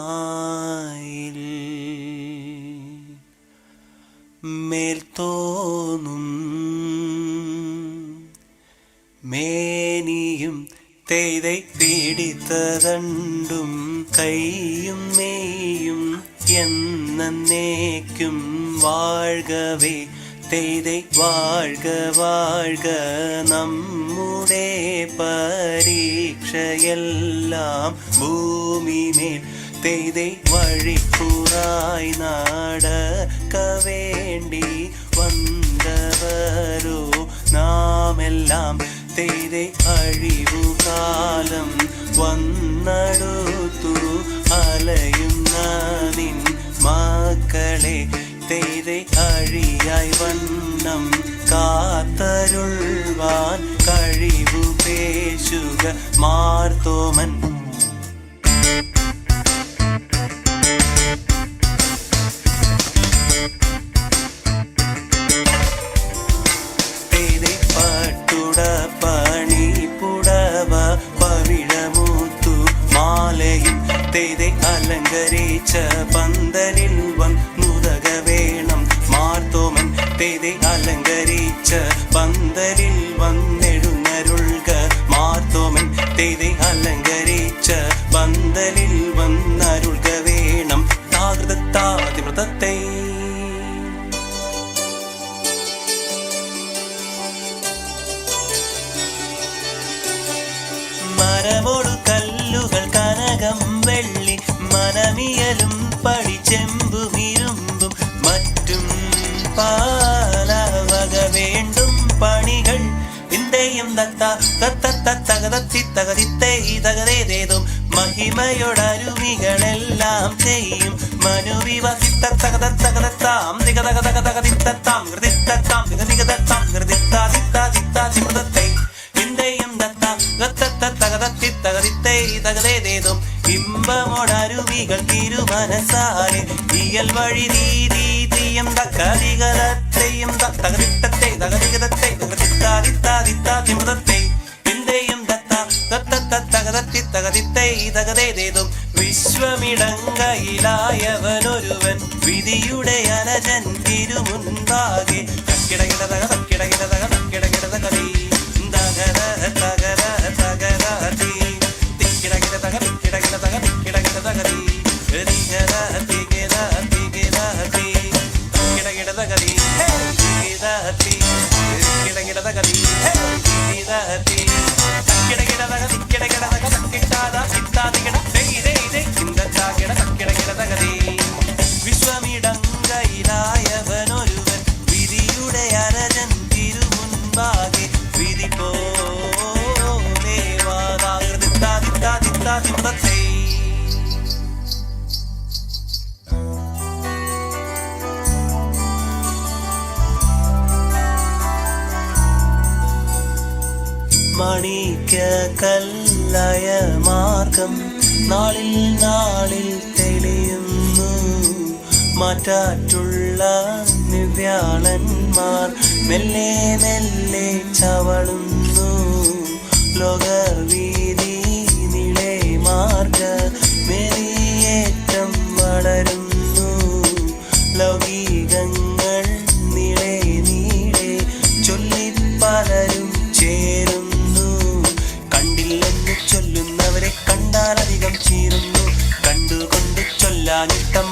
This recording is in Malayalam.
പീലിയുമായിൽ മേൽത്തോന്നും മേനിയും തേதை പിടിത്തതണ്ടും കൈയും മെയ്യും എന്നേക്കും വാഴ്കവേ തേதை വാഴ്ക വാഴ്ക നമ്മുടെ പരീക്ഷയെല്ലാം ഭൂമിമേൽ തേதை വഴിപ്പുറായി നടക്ക വേണ്ടി വന്നവരോ നാമെല്ലാം തേதை അഴിവുകാലം വന്നടുത്തു അലയുന്ന നിൻ മക്കളെ തേதை അഴിയായി വണ്ണം കാത്തരുൾവാൻ കഴിവു പേശുക മാർത്തോമൻ. തേதை പട്ടുട പണി പുടവ പവിഴമൂത്തു മാലയും തേதை അലങ്കരിച്ച പന്തലിൽ വന്നുതക വേണം മാർത്തോമൻ. തേதை അലങ്കരിച്ച പന്തലിൽ വന്നെഴുന്നരുൾക മാർത്തോമൻ. തേதை അലങ്കരിച്ച പന്തലിൽ വന്നരുൾക വേണം താകൃതത്താതിവ്രതത്തെ. മരമോടു കല്ലുകൾ കനകം വെള്ളി മനമിയലും പടിച്ചെമ്പും ഇരുമ്പും മറ്റും പാലവക വേണ്ടും പണികൾ ഇന്ത്യയും തകതിത്തേതും മഹിമയോടരുവികളെല്ലാം ചെയ്യും മനുവിവസിത്തം ദിഗതകതകതിത്താം ഹൃദിത്താം ദിഗതിഗതാം ഹൃദിത്താതിത്താതിത്താതിമൃതത്തെ ഇന്ത്യയും തകതിത്തേതും ഇമ്പമോടരുവികൾ തിരുമനസാലെ ഇയൽ വഴി നീതിയും തകതികതത്തെയും തകതിത്തത്തെ തകതികതത്തെ തകതിത്താതിത്താതിത്താതിമൃതത്തെ ഇന്ത്യയും തകതിത്തേതും വിശ്വമിടങ്കയിലായവനൊരുവൻ വിധിയുടെ അനജൻ തിരുമുൻപാകെ തക്കിടകിടതക തക്കിടകിടതക തക്കിടകിടതകതി തകര തകര തകരാതി തിക്കിടകിടതക തിക്കിടകിടതക തിക്കിടകിടതകതി തികര തികര തികരാതി തിക്കിടകിടതകതി തികരാതി തിക്കിടകിടതകതി തികരാതി തക്കിടകിടതക തിക്കിടകിടതക തക്കിട്ടാത തിത്താതികിട ദൈദൈദൈ ചിന്തത്താകിട തക്കിടകിടതകതി വിശ്വമിടങ്കയിലായവനൊരുവൻ വിധിയുടെ അരജൻ തിരുമുൻപാകെ വിധി പോലേവാതാകൃതിത്താതിത്താതിത്താതിമൃതത്തെ. മണിക്ക കല്ലായ മാർഗം നാളിൽ നാളിൽ തെളിയുന്നു മാറ്റാറ്റുള്ള നിവ്യാളന്മാർ മെല്ലെ മെല്ലെ ചവളുന്നു ലോകവീതി നിളെ മാർഗ മെറിയേറ്റം വളരുന്നു ലൗകികങ്ങൾ നിളെ നീളെ ചൊല്ലി പലരും ചേരുന്നു കണ്ടില്ലെന്ന് ചൊല്ലുന്നവരെ കണ്ടാലധികം ചീരുന്നു കണ്ടുകൊണ്ട് ചൊല്ലാനിട്ടം